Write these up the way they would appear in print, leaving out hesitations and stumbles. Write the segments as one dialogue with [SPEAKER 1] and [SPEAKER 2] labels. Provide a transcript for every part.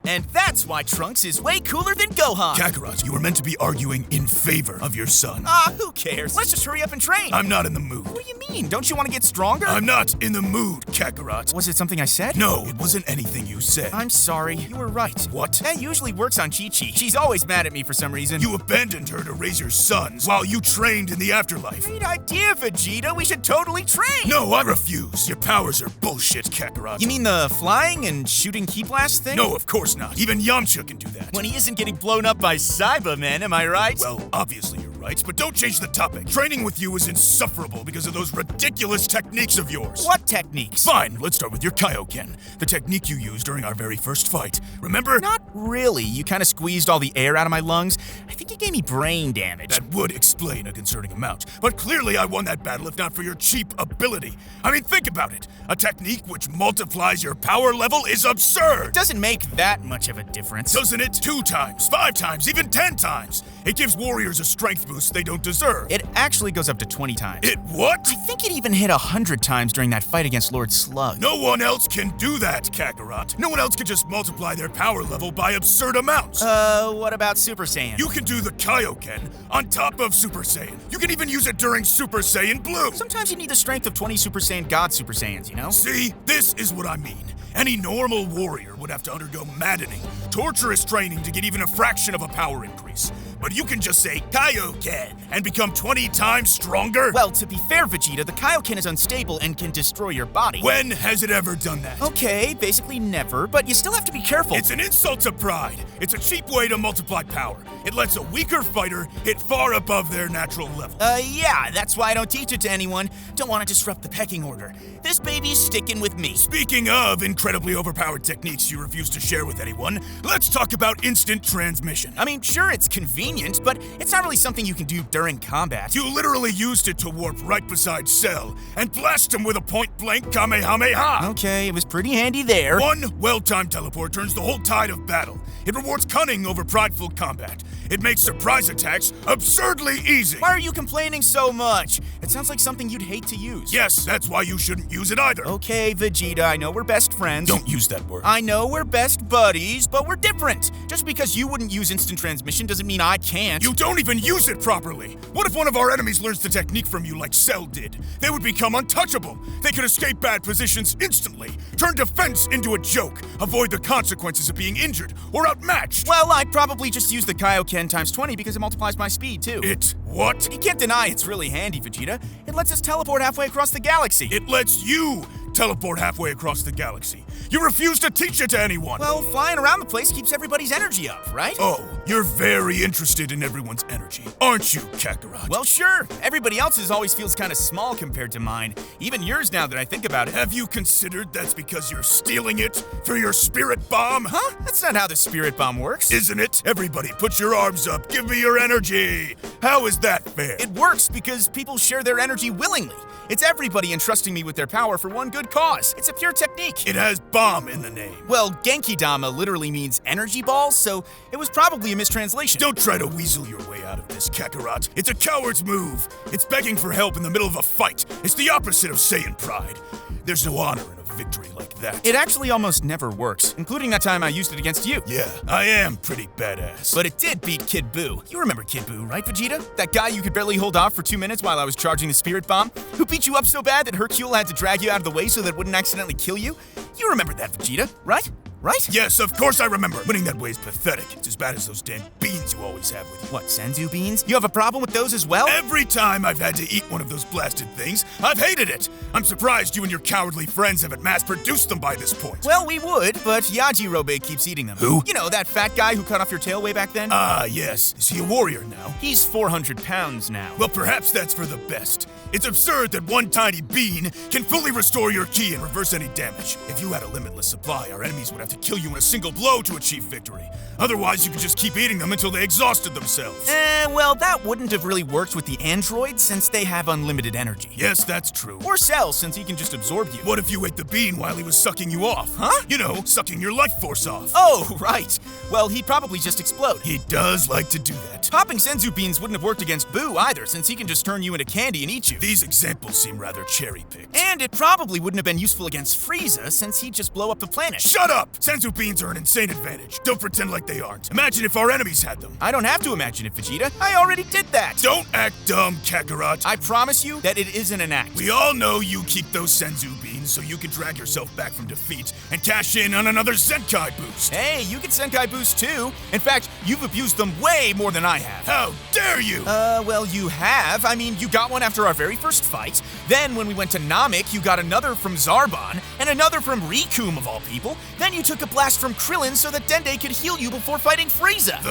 [SPEAKER 1] And that's why Trunks is way cooler than Gohan.
[SPEAKER 2] Kakarot, you were meant to be arguing in favor of your son.
[SPEAKER 1] Who cares? Let's just hurry up and train.
[SPEAKER 2] I'm not in the mood.
[SPEAKER 1] What do you mean? Don't you want to get stronger?
[SPEAKER 2] I'm not in the mood, Kakarot.
[SPEAKER 1] Was it something I said?
[SPEAKER 2] No, it wasn't anything you said.
[SPEAKER 1] I'm sorry. You were right.
[SPEAKER 2] What?
[SPEAKER 1] That usually works on Chi-Chi. She's always mad at me for some reason.
[SPEAKER 2] You abandoned her to raise your sons while you trained in the afterlife.
[SPEAKER 1] Great idea, Vegeta. We should totally train.
[SPEAKER 2] No, I refuse. Your powers are bullshit, Kakarot.
[SPEAKER 1] You mean the flying and shooting ki blast thing?
[SPEAKER 2] No, of course not. Even Yamcha can do that.
[SPEAKER 1] When he isn't getting blown up by Cybermen, am I right?
[SPEAKER 2] Well, obviously you're right, but don't change the topic. Training with you is insufferable because of those ridiculous techniques of yours.
[SPEAKER 1] What techniques?
[SPEAKER 2] Fine, let's start with your Kaioken, the technique you used during our very first fight. Remember?
[SPEAKER 1] Not really. You kind of squeezed all the air out of my lungs. I think you gave me brain damage.
[SPEAKER 2] That would explain a concerning amount, but clearly I won that battle if not for your cheap ability. I mean, think about it. A technique which multiplies your power level is absurd.
[SPEAKER 1] Doesn't make that much of a difference.
[SPEAKER 2] Doesn't it? 2 times, 5 times, even 10 times. It gives warriors a strength boost they don't deserve.
[SPEAKER 1] It actually goes up to 20 times.
[SPEAKER 2] It what?
[SPEAKER 1] I think it even hit 100 times during that fight against Lord Slug.
[SPEAKER 2] No one else can do that, Kakarot. No one else can just multiply their power level by absurd amounts.
[SPEAKER 1] What about Super Saiyan?
[SPEAKER 2] You can do the Kaioken on top of Super Saiyan. You can even use it during Super Saiyan Blue.
[SPEAKER 1] Sometimes you need the strength of 20 Super Saiyan God Super Saiyans, you know?
[SPEAKER 2] See, this is what I mean. Any normal warrior would have to undergo maddening, torturous training to get even a fraction of a power increase. But you can just say Kaioken and become 20 times stronger?
[SPEAKER 1] Well, to be fair, Vegeta, the Kaioken is unstable and can destroy your body.
[SPEAKER 2] When has it ever done that?
[SPEAKER 1] Okay, basically never, but you still have to be careful.
[SPEAKER 2] It's an insult to pride. It's a cheap way to multiply power. It lets a weaker fighter hit far above their natural level.
[SPEAKER 1] Yeah, that's why I don't teach it to anyone. Don't want to disrupt the pecking order. This baby's sticking with me.
[SPEAKER 2] Speaking of incredibly overpowered techniques you refuse to share with anyone, let's talk about instant transmission.
[SPEAKER 1] I mean, sure, it's convenient, but it's not really something you can do during combat.
[SPEAKER 2] You literally used it to warp right beside Cell and blast him with a point-blank Kamehameha.
[SPEAKER 1] Okay, it was pretty handy there.
[SPEAKER 2] One well-timed teleport turns the whole tide of battle. It rewards cunning over prideful combat. It makes surprise attacks absurdly easy.
[SPEAKER 1] Why are you complaining so much? It sounds like something you'd hate to use.
[SPEAKER 2] Yes, that's why you shouldn't use it either.
[SPEAKER 1] Okay, Vegeta, I know we're best friends.
[SPEAKER 2] Don't use that word.
[SPEAKER 1] I know we're best buddies, but we're different. Just because you wouldn't use instant transmission doesn't mean I can't.
[SPEAKER 2] You don't even use it properly. What if one of our enemies learns the technique from you like Cell did? They would become untouchable. They could escape bad positions instantly, turn defense into a joke, avoid the consequences of being injured or outmatched.
[SPEAKER 1] Well, I'd probably just use the Kaioken times 20 because it multiplies my speed, too.
[SPEAKER 2] It what?
[SPEAKER 1] You can't deny it's really handy, Vegeta. It lets us teleport halfway across the galaxy.
[SPEAKER 2] It lets you teleport halfway across the galaxy. You refuse to teach it to anyone.
[SPEAKER 1] Well, flying around the place keeps everybody's energy up, right?
[SPEAKER 2] Oh, you're very interested in everyone's energy, aren't you, Kakarot?
[SPEAKER 1] Well, sure. Everybody else's always feels kind of small compared to mine. Even yours now that I think about it.
[SPEAKER 2] Have you considered that's because you're stealing it for your spirit bomb?
[SPEAKER 1] Huh? That's not how the spirit bomb works.
[SPEAKER 2] Isn't it? Everybody, put your arms up. Give me your energy. How is that fair?
[SPEAKER 1] It works because people share their energy willingly. It's everybody entrusting me with their power for one good cause. It's a pure technique.
[SPEAKER 2] It has bomb in the name.
[SPEAKER 1] Well, Genki Dama literally means energy balls, so it was probably a mistranslation.
[SPEAKER 2] Don't try to weasel your way out of this, Kakarot. It's a coward's move. It's begging for help in the middle of a fight. It's the opposite of Saiyan pride. There's no honor in a victory like that.
[SPEAKER 1] It actually almost never works, including that time I used it against you.
[SPEAKER 2] Yeah, I am pretty badass.
[SPEAKER 1] But it did beat Kid Buu. You remember Kid Buu, right, Vegeta? That guy you could barely hold off for 2 minutes while I was charging the spirit bomb? Who beat you up so bad that Hercule had to drag you out of the way so that it wouldn't accidentally kill you? You remember that, Vegeta, right? Right?
[SPEAKER 2] Yes, of course I remember. Winning that way is pathetic. It's as bad as those damn beans you always have with you.
[SPEAKER 1] What, senzu beans? You have a problem with those as well?
[SPEAKER 2] Every time I've had to eat one of those blasted things, I've hated it. I'm surprised you and your cowardly friends haven't mass-produced them by this point.
[SPEAKER 1] Well, we would, but Yajirobe keeps eating them.
[SPEAKER 2] Who?
[SPEAKER 1] You know, that fat guy who cut off your tail way back then?
[SPEAKER 2] Ah, yes. Is he a warrior now?
[SPEAKER 1] He's 400 pounds now.
[SPEAKER 2] Well, perhaps that's for the best. It's absurd that one tiny bean can fully restore your ki and reverse any damage. If you had a limitless supply, our enemies would have to kill you in a single blow to achieve victory. Otherwise, you could just keep eating them until they exhausted themselves.
[SPEAKER 1] Well, that wouldn't have really worked with the androids since they have unlimited energy.
[SPEAKER 2] Yes, that's true.
[SPEAKER 1] Or Cell, since he can just absorb you.
[SPEAKER 2] What if you ate the bean while he was sucking you off?
[SPEAKER 1] Huh?
[SPEAKER 2] You know, sucking your life force off.
[SPEAKER 1] Oh, right. well, he'd probably just explode.
[SPEAKER 2] He does like to do that.
[SPEAKER 1] Popping Senzu beans wouldn't have worked against Boo either, since he can just turn you into candy and eat you.
[SPEAKER 2] These examples seem rather cherry-picked.
[SPEAKER 1] And it probably wouldn't have been useful against Frieza, since he'd just blow up the planet.
[SPEAKER 2] Shut up! Senzu beans are an insane advantage. Don't pretend like they aren't. Imagine if our enemies had them.
[SPEAKER 1] I don't have to imagine it, Vegeta. I already did that.
[SPEAKER 2] Don't act dumb, Kakarot.
[SPEAKER 1] I promise you that it isn't an act.
[SPEAKER 2] We all know you keep those Senzu beans so you can drag yourself back from defeat and cash in on another Zenkai boost.
[SPEAKER 1] Hey, you get Zenkai boost too. In fact, you've abused them way more than I have.
[SPEAKER 2] How dare you?
[SPEAKER 1] Well, you have. I mean, you got one after our very first fight. Then, when we went to Namek, you got another from Zarbon, and another from Rikum, of all people. Then you took a blast from Krillin so that Dende could heal you before fighting Frieza.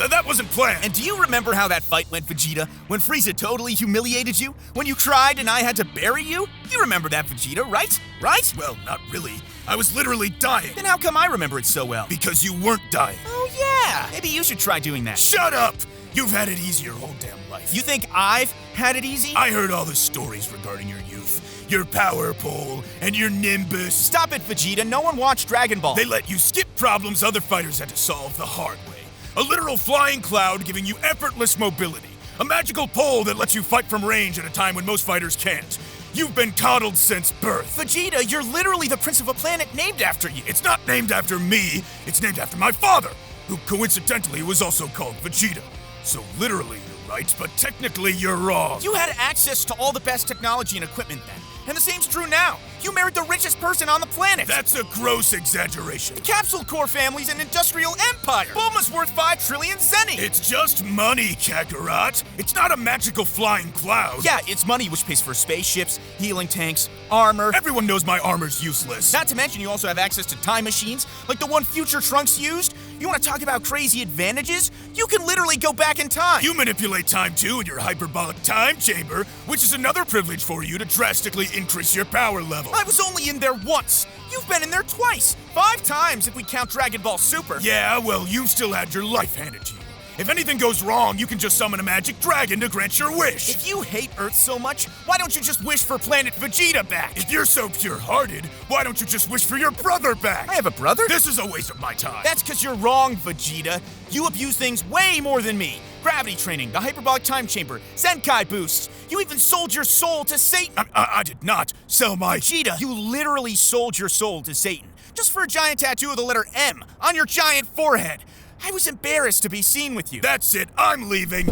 [SPEAKER 2] That wasn't planned.
[SPEAKER 1] And do you remember how that fight went, Vegeta? When Frieza totally humiliated you? When you cried and I had to bury you? You remember that, Vegeta, right? Right?
[SPEAKER 2] Well, not really. I was literally dying.
[SPEAKER 1] Then how come I remember it so well?
[SPEAKER 2] Because you weren't dying.
[SPEAKER 1] Oh, yeah. Maybe you should try doing that.
[SPEAKER 2] Shut up! You've had it easy your whole damn life.
[SPEAKER 1] You think I've had it easy?
[SPEAKER 2] I heard all the stories regarding your youth. Your power pole and your Nimbus.
[SPEAKER 1] Stop it, Vegeta. No one watched Dragon Ball.
[SPEAKER 2] They let you skip problems other fighters had to solve the hard way. A literal flying cloud giving you effortless mobility. A magical pole that lets you fight from range at a time when most fighters can't. You've been coddled since birth.
[SPEAKER 1] Vegeta, you're literally the prince of a planet named after you.
[SPEAKER 2] It's not named after me. It's named after my father, who coincidentally was also called Vegeta. So literally you're right, but technically you're wrong.
[SPEAKER 1] You had access to all the best technology and equipment then. And the same's true now. You married the richest person on the planet.
[SPEAKER 2] That's a gross exaggeration.
[SPEAKER 1] The Capsule Corp family's an industrial empire. Bulma's worth 5 trillion zenny.
[SPEAKER 2] It's just money, Kakarot. It's not a magical flying cloud.
[SPEAKER 1] Yeah, it's money which pays for spaceships, healing tanks, armor.
[SPEAKER 2] Everyone knows my armor's useless.
[SPEAKER 1] Not to mention you also have access to time machines, like the one future Trunks used. You want to talk about crazy advantages? You can literally go back in time.
[SPEAKER 2] You manipulate time too in your hyperbolic time chamber, which is another privilege for you to drastically increase your power level.
[SPEAKER 1] I was only in there once. You've been in there twice. 5 times if we count Dragon Ball Super.
[SPEAKER 2] Yeah, well, you still had your life handed to you. If anything goes wrong, you can just summon a magic dragon to grant your wish.
[SPEAKER 1] If you hate Earth so much, why don't you just wish for planet Vegeta back?
[SPEAKER 2] If you're so pure-hearted, why don't you just wish for your brother back?
[SPEAKER 1] I have a brother?
[SPEAKER 2] This is a waste of my time.
[SPEAKER 1] That's because you're wrong, Vegeta. You abuse things way more than me. Gravity training, the hyperbolic time chamber, Zenkai boosts. You even sold your soul to Satan.
[SPEAKER 2] I did not sell my...
[SPEAKER 1] Vegeta, you literally sold your soul to Satan. Just for a giant tattoo of the letter M on your giant forehead. I was embarrassed to be seen with you.
[SPEAKER 2] That's it. I'm leaving.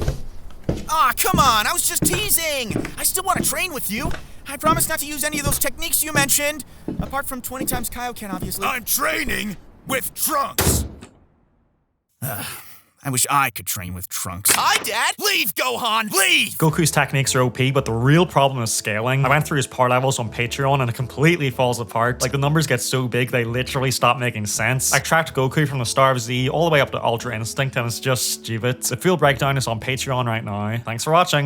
[SPEAKER 1] Ah, come on. I was just teasing. I still want to train with you. I promise not to use any of those techniques you mentioned. Apart from 20 times Kaioken, obviously.
[SPEAKER 2] I'm training with Trunks.
[SPEAKER 1] I wish I could train with Trunks. Hi, Dad! Leave, Gohan! Leave!
[SPEAKER 3] Goku's techniques are OP, but the real problem is scaling. I went through his power levels on Patreon and it completely falls apart. Like, the numbers get so big, they literally stop making sense. I tracked Goku from the Star of Z all the way up to Ultra Instinct and it's just stupid. The full breakdown is on Patreon right now. Thanks for watching.